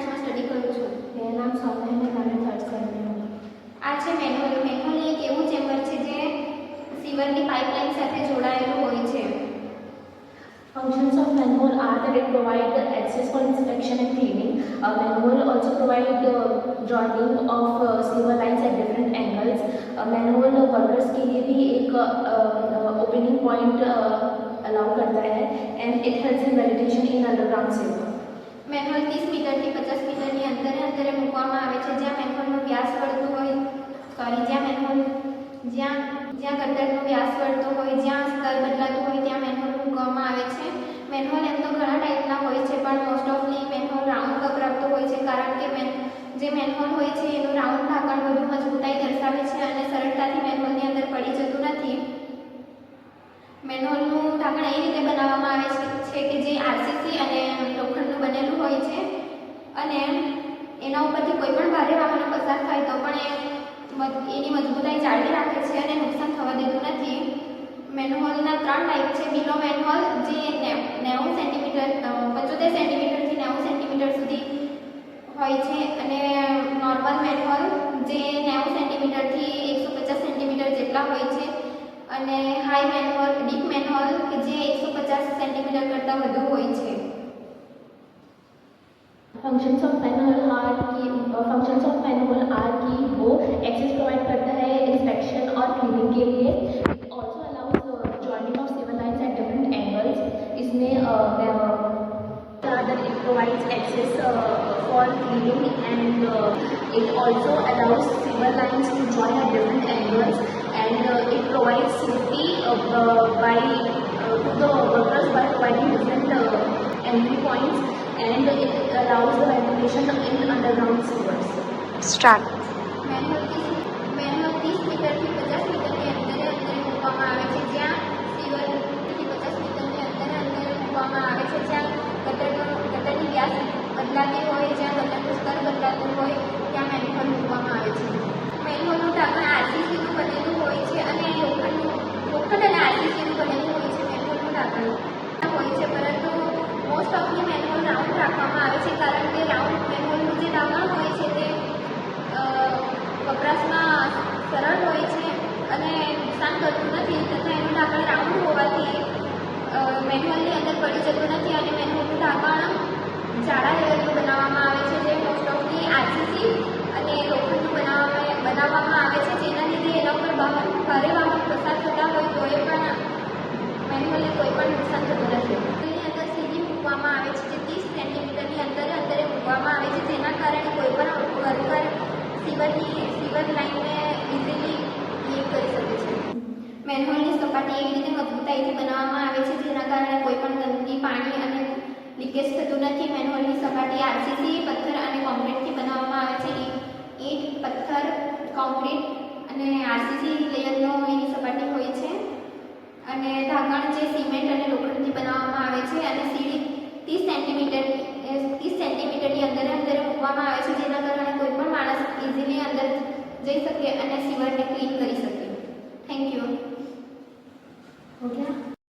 બ્રાન્ચમાં study કરું છું. मेरा नाम सौम्या है, मैं कॉलेज थर्ड सेम में हूँ. આ છે મેન્હોલ. મેન્હોલ એક એવું ચેમ્બર છે જે સીવરની પાઇપલાઇન સાથે જોડાયેલું હોય છે. Functions of manhole are that it provides access for inspection and cleaning. Manhole also provide joining of sewer lines at different angles. Manhole workers के लिए भी एक opening point allow करता है and it helps in validation in underground sewer. મેન્હોલ 30 મીટરથી 50 મીટરની અંતરે મૂકવામાં આવે છે. જ્યાં મેન્હોલનો વ્યાસ વળતો હોય જ્યાં ગટરનો વ્યાસ વળતો હોય, જ્યાં સ્તર બદલાતું હોય ત્યાં મેન્હોલ મૂકવામાં આવે છે. મેન્હોલ એમ તો ઘણા ટાઈપના હોય છે, પણ મોસ્ટ ઓફલી મેન્હોલ રાઉન્ડ વપરાતો હોય છે, કારણ કે જે મેન્હોલ હોય છે એનું રાઉન્ડ ઢાંકણ વધુ મજબૂતાઈ દર્શાવે છે અને સરળતાથી મેન્હોલની અંદર પડી જતું નથી. મેન્હોલનું ઢાંકણ એ રીતે બનાવવામાં આવે છે કે જે આરસીસી અને લોખંડનું બનેલું હોય છે અને એના ઉપરથી કોઈ પણ ભારે વાહનો પસાર થાય તો પણ એની મજબૂતાઈ જાળવી રાખે છે અને નુકસાન થવા દેતું નથી. મેન્હોલના 3 ટાઈપ છે. બિલો મેન્હોલ જે 75 સેન્ટીમીટરથી 90 સેન્ટીમીટર સુધી હોય છે અને નોર્મલ મેન્હોલ જે 90 સેન્ટીમીટરથી 150 સેન્ટીમીટર જેટલા હોય છે અને હાઈ મેન્હોલ, ડીપ મેન્હોલ કે જે 150 સેન્ટીમીટર કરતાં વધુ હોય છે. फंक्शंस ऑफ मैनुअल आर की वो एक्सेस प्रोवाइड करता है इंस्पेक्शन और क्लीनिंग के लिए. It also allows joining of sewer lines at different angles. इसमें it provides access for cleaning and it also allows sewer lines to join at different angles and it provides safety by to the workers by providing different entry points and it allows the ventilation in underground sewers. Start. મેન્હોલ 30 મીટરથી 50 મીટરની અંતરે મૂકવામાં આવે છે. જ્યાં સીવરથી 50 મીટરની અંતરે મૂકવામાં આવે છે. જ્યાં ગટરની વ્યાસ બદલાતી હોય, જ્યાં ગટરનું સ્તર બદલાતું હોય ત્યાં મેન્હોલ મૂકવામાં આવે છે. મેન્હોલનું ઢાંકણ આરસીસીનું બનેલું હોય છે અને લોખંડ અને આરસીસીનું બનેલું હોય છે. મેન્હોલનું ઢાંકણ હોય છે, પરંતુ મોસ્ટ ઓફલી મેન્હોલ રાઉન્ડ રાખવામાં આવે છે, કારણ કે રાઉન્ડ મેન્હોલનું જે ઢાંકણ હોય છે તે વપરાશમાં સરળ હોય છે અને નુકસાન કરતું નથી, તથા એનું ઢાંકણ રાઉન્ડ હોવાથી મેન્હોલની અંદર પડી જતું નથી અને મેન્હોલનું ઢાંકણ જાડા લેવલનું બનાવવામાં આવે છે, જે મોસ્ટ ઓફલી આરસીસી અને લોખંડનું બનાવવામાં આવે છે, જેના લીધે એના ઉપર ભારે વાહન પસાર થતા હોય તો એ પણ મેન્હોલને કોઈ પણ નુકસાન થતું નથી. એની અંદર સીધી મૂકવામાં આવે છે, જે 30 સેન્ટીમીટરની અંતરે મૂકવામાં આવે છે, જેના કારણે કોઈ પણ વર્કર સીવર લાઇનને ઇઝીલી ક્લીન કરી શકે છે. મેન્હોલની સપાટી એવી રીતે મજબૂતાઈથી બનાવવામાં આવે છે, જેના કારણે કોઈ પણ ગંદકી, પાણી અને લીકેજ થતું નથી. મેન્હોલની સપાટી આરસીસી, પથ્થર અને કોન્ક્રીટથી બનાવવામાં આવે છે. ઈંટ, પથ્થર, કોન્ક્રીટ અને આરસીસી લેયરનો એની સપાટી હોય છે અને ઢાંકણ જે સિમેન્ટ અને લોખંડથી બનાવવામાં આવે છે અને સીડી 30 સેન્ટીમીટરની અંદરે મૂકવામાં આવે છે, જેના કારણે કોઈ પણ માણસ ઇઝીલી અંદર જઈ શકે અને સીવરને ક્લીન કરી શકે. Thank you. हो गया.